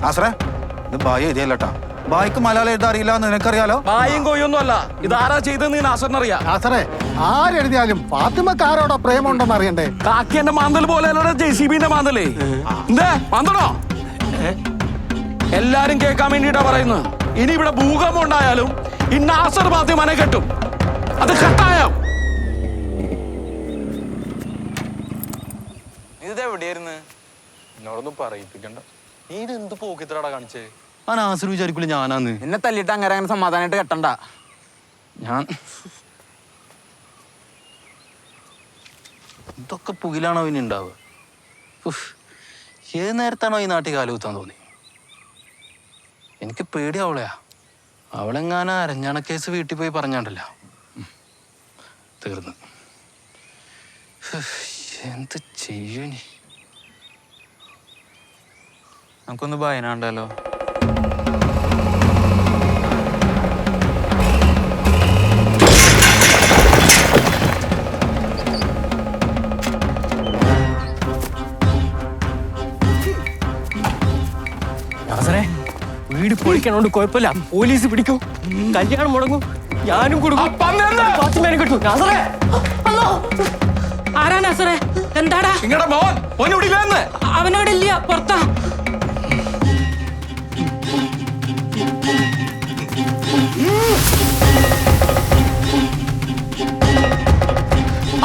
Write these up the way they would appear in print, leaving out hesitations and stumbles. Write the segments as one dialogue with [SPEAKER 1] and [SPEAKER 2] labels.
[SPEAKER 1] ആശ്രേ ഇത് ബായി എഴുതിയല്ലോട്ടാ. ബായിക്ക് മലയാളം എഴുതാൻ അറിയില്ല എന്ന് നിനക്കറിയാലോ.
[SPEAKER 2] ബായും കൊയ്യൊന്നും അല്ല, ഇതാരാ ചെയ്തെന്ന് നാസറിനറിയാം.
[SPEAKER 3] ആസറേ ആരെഴുതിയാലും ഫാത്തിമക്ക് ആരോടോ പ്രേമുണ്ടെന്ന് അറിയണ്ടേ?
[SPEAKER 2] കാക്കിന്റെ മാന്തൽ പോലെ JCBന്റെ മാന്തലേ. എന്തേ മാന്തണോ? എല്ലാരും കേൾക്കാൻ വേണ്ടിട്ടാ പറയുന്നത്. ഇനി ഇവിടെ ഭൂകമ്പം ഉണ്ടായാലും ഈ നാസർ ഫാത്തിമനെ കെട്ടും, അത് കെട്ടായോ?
[SPEAKER 4] ഇതെവിടെയായിരുന്നു? എന്നോടൊന്നും പറയിപ്പിക്കണ്ട. നീ ഇത് എന്ത് പോക്കിത്തരാടാ കാണിച്ചേ?
[SPEAKER 1] ആ നാസർ വിചാരിക്കൂല ഞാനാന്ന്.
[SPEAKER 4] എന്നെ തല്ലിട്ട് അങ്ങനെ സമാധാനമായിട്ട് കെട്ടണ്ട.
[SPEAKER 1] ഞാൻ ഇതൊക്കെ പുകിലാണോ ഇനി ഉണ്ടാവുക? ഏത് നേരത്താണോ ഈ നാട്ടിൽ കാലുകുത്താൻ തോന്നി? എനിക്ക് പേടി അവളെയാ. അവളെങ്ങാനും അരഞ്ഞാണ കേസ് വീട്ടിൽ പോയി പറഞ്ഞാണ്ടല്ല, തീർന്ന്. എന്ത് ചെയ്യൂനി?
[SPEAKER 4] നമുക്കൊന്ന് ഭയനാണ്ടല്ലോ.
[SPEAKER 5] വീട് പൊളിക്കണോണ്ട് കുഴപ്പമില്ല, പോലീസ് പിടിക്കും, കല്യാണം മുടങ്ങും, ഞാനും കൊടുക്കും.
[SPEAKER 6] ആരാ നാസറേ? എന്താടാ? അവനോടില്ല, പുറത്താ.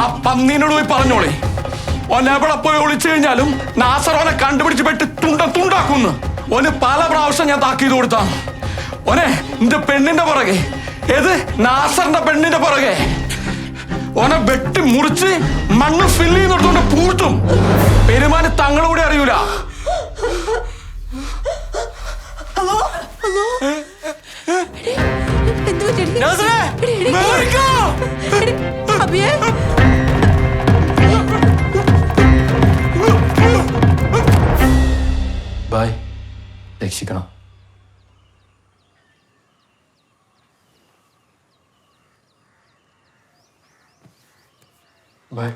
[SPEAKER 2] ആ പന്നീനോട് പോയി പറഞ്ഞോളേ, ഓനെ എവിടെ പോയി ഒളിച്ചു കഴിഞ്ഞാലും നാസർ ഓനെ കണ്ടുപിടിച്ച് പെട്ട് തുണ്ടാക്കുന്നു. ഓന് പല പ്രാവശ്യം ഞാൻ താക്കീത് കൊടുത്താ. ഓനെ എന്റെ പെണ്ണിന്റെ പുറകെ, ഏത് നാസറിന്റെ പെണ്ണിന്റെ പുറകെ ഓനെ വെട്ടി മുറിച്ച് മണ്ണ് ഫില്ല് ചെയ്യുന്നിടത്തോണ്ട് പൂഴ്ത്തും. പെരുമാന് തങ്ങളൂടെ അറിയൂല.
[SPEAKER 1] ബായ്, രക്ഷിക്കണം. ബായ്.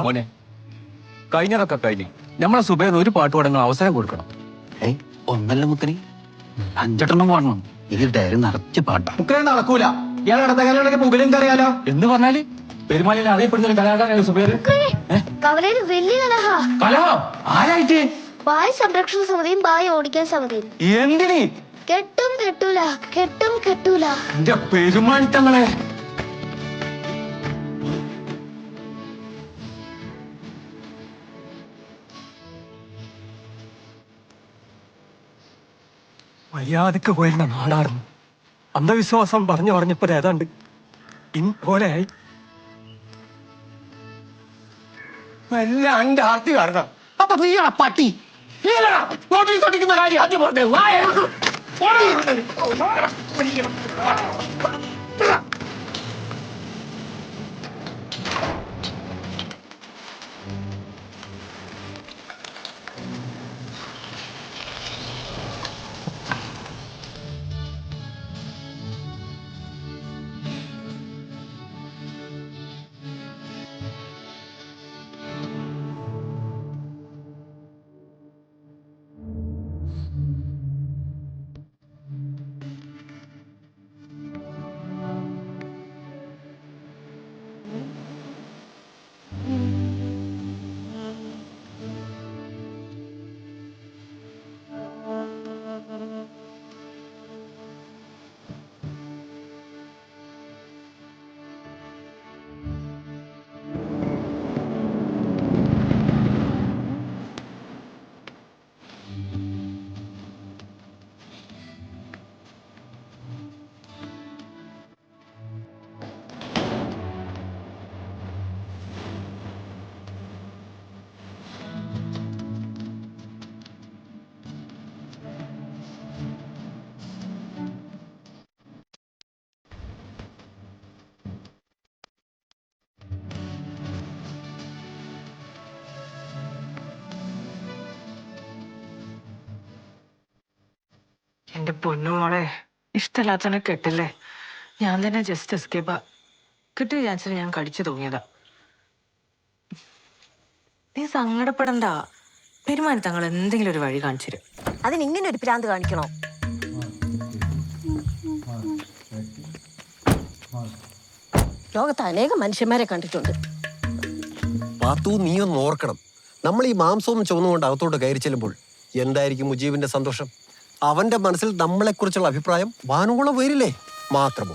[SPEAKER 5] മോനെ, കഴിഞ്ഞതൊക്കെ കഴിഞ്ഞ് നമ്മളെ സുബൈന്ന് ഒരു പാട്ട് പാടാൻ അവസരം കൊടുക്കണം.
[SPEAKER 1] ഒന്നല്ല മുത്തനി, 5 പാടണം. ഈ ഡയറി നിറച്ച് പാട്ടാ.
[SPEAKER 5] മുക്കനെ നടക്കൂല. ഇയാൾ നടന്ന കലകളൊക്കെ പുകലും അറിയാലോ. എന്ന് പറഞ്ഞാല് പെരുമാലിനെ അറിയപ്പെടുന്ന ഒരു കലാകാരനാണ് സുബൈർ. കലഹം ആരായിട്ട്?
[SPEAKER 7] ബായ് സംരക്ഷണ സമിതിയും ബായ് ഓടിക്കാൻ സമിതിയും.
[SPEAKER 5] എന്തിന്?
[SPEAKER 7] കെട്ടും കെട്ടൂല, കെട്ടും കെട്ടൂല.
[SPEAKER 5] എന്റെ പെരുമാറ്റങ്ങളെ മര്യാദക്ക് പോയിരുന്ന നാടായിരുന്നു. അന്ധവിശ്വാസം പറഞ്ഞപ്പോ ഏതാണ്ട് പോലെയായി. എല്ലാം എന്റെ ആർത്തി കാരണം. അപ്പൊ നീയാ പട്ടി, തൊട്ടിക്കുന്ന കാര്യം ആദ്യം പറഞ്ഞേ.
[SPEAKER 8] എന്റെ പൊന്നുമോളെ ഇഷ്ടമല്ലാത്തനെ കെട്ടില്ലേ. ഞാൻ തന്നെ ജസ്റ്റ് എസ്കേപ്പാ. കിട്ടിയ ചാൻസിൽ ഞാൻ കടിച്ചു തൂങ്ങിയതാ. നീ സങ്കടപ്പെടണ്ട. പെരുമാറി തങ്ങൾ എന്തെങ്കിലും ഒരു വഴി കാണിച്ചു തരും.
[SPEAKER 9] അതിനിങ്ങനെ ഒരു ഭ്രാന്ത് കാണിക്കണോ? ലോകത്ത് അനേകം മനുഷ്യന്മാരെ കണ്ടിട്ടുണ്ട്.
[SPEAKER 5] പാത്തു, നീ ഒന്ന് ഓർക്കണം, നമ്മൾ ഈ മാംസവും ചുവന്നുകൊണ്ട് അകത്തോട്ട് കയറി ചെല്ലുമ്പോൾ എന്തായിരിക്കും മുജീബിന്റെ സന്തോഷം? അവന്റെ മനസ്സിൽ നമ്മളെക്കുറിച്ചുള്ള അഭിപ്രായം വാനോളം വരില്ലേ? മാത്രമോ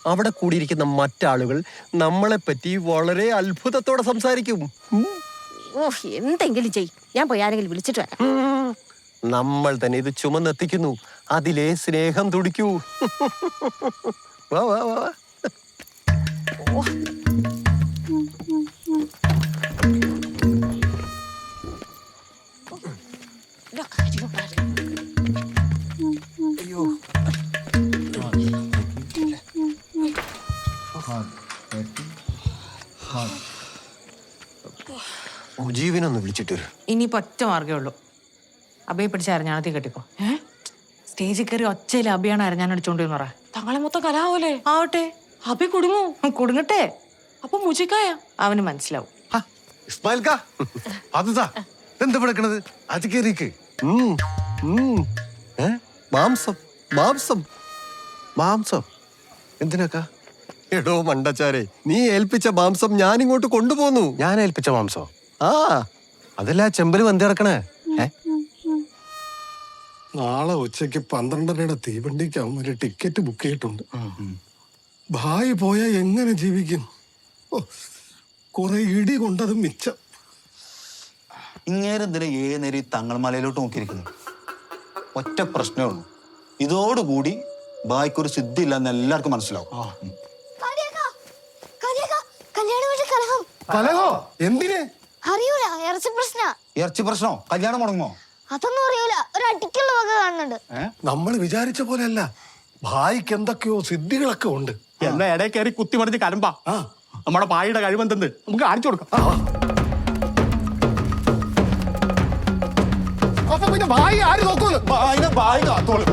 [SPEAKER 5] അവിടെ കൂടിയിരിക്കുന്ന മറ്റാളുകൾ നമ്മളെപ്പറ്റി വളരെ അത്ഭുതത്തോടെ സംസാരിക്കും.
[SPEAKER 9] ഓ, എന്തെങ്കിലും ചെയ്. ഞാൻ പോയി ആരെങ്കിലും വിളിച്ചിട്ട് വരാം.
[SPEAKER 5] നമ്മൾ തന്നെ ഇത് ചുമന്നെത്തിക്കുന്നു. അതിലെ സ്നേഹം തുടിക്കൂ. വാ വാ വാ. അയ്യോ, മുജീബിനൊന്ന് വിളിച്ചിട്ട് വരും.
[SPEAKER 8] ഇനിയിപ്പോ ഒറ്റ മാർഗേ ഉള്ളൂ. അബയെ പിടിച്ച് അരഞ്ഞാണത്തി കെട്ടിക്കോ. സ്റ്റേജിൽ കയറി ഒച്ചയിൽ അബിയാണ് അരഞ്ഞാനടിച്ചോണ്ട് പറ. തങ്ങളെ മൊത്തം കലാവൂലേ? ആവട്ടെ. അബി കുടുങ്ങട്ടെ. അപ്പൊ മുജിക്കായ അവന് മനസ്സിലാവും.
[SPEAKER 5] എന്താ വിളിക്കണത്? അത് കേറിക്ക്. മാംസം മാംസം മാംസം എന്തിനാക്കാ? എടോ മണ്ടച്ചാരെ, നീ ഏൽപ്പിച്ച മാംസം ഞാൻ ഇങ്ങോട്ട് കൊണ്ടുപോന്നു.
[SPEAKER 3] ഞാൻ ഏൽപ്പിച്ച മാംസോ?
[SPEAKER 5] ആ, അതല്ല ചെമ്പല് വന്തി കിടക്കണേ.
[SPEAKER 3] നാളെ ഉച്ചയ്ക്ക് 12:30 തീവണ്ടിക്ക് അവന്മാര് ടിക്കറ്റ് ബുക്ക് ചെയ്തിട്ടുണ്ട്. ഭായി പോയാ എങ്ങനെ ജീവിക്കും? കുറെ ഇടി കൊണ്ടത് മിച്ചം.
[SPEAKER 10] ഇങ്ങേരെന്തിനാ 7 നേരം തങ്ങൾമലയിലോട്ട് നോക്കിയിരിക്കുന്നു? ഒറ്റ പ്രശ്നമേ ഉള്ളൂ, ഇതോടുകൂടി ബായ്ക്കൊരു സിദ്ധി ഇല്ലെന്ന് എല്ലാവർക്കും മനസ്സിലാവും.
[SPEAKER 3] കലഹോ? എന്തിന്?
[SPEAKER 7] അറിയൂല, ഇറച്ചി പ്രശ്ന.
[SPEAKER 10] ഇറച്ചി പ്രശ്നമോ? കല്യാണം മുടങ്ങുമോ?
[SPEAKER 7] അതൊന്നും അറിയൂല. ഒരു അടിക്കുള്ള വക കാണുന്നുണ്ട്.
[SPEAKER 3] നമ്മൾ വിചാരിച്ച പോലെയല്ല, ഭായിക്ക് എന്തൊക്കെയോ സിദ്ധികളൊക്കെ ഉണ്ട്.
[SPEAKER 2] എന്നാ ഇടയിൽ കയറി കുത്തി മറിഞ്ഞ് കലമ്പാ. നമ്മുടെ ഭായിയുടെ കഴിവെന്തെന്ന് നമുക്ക് കാണിച്ചു കൊടുക്കാം.
[SPEAKER 3] അപ്പൊ പിന്നെ ഭായി ആര് നോക്കുന്നു?
[SPEAKER 10] ഭായി കാത്തോളും.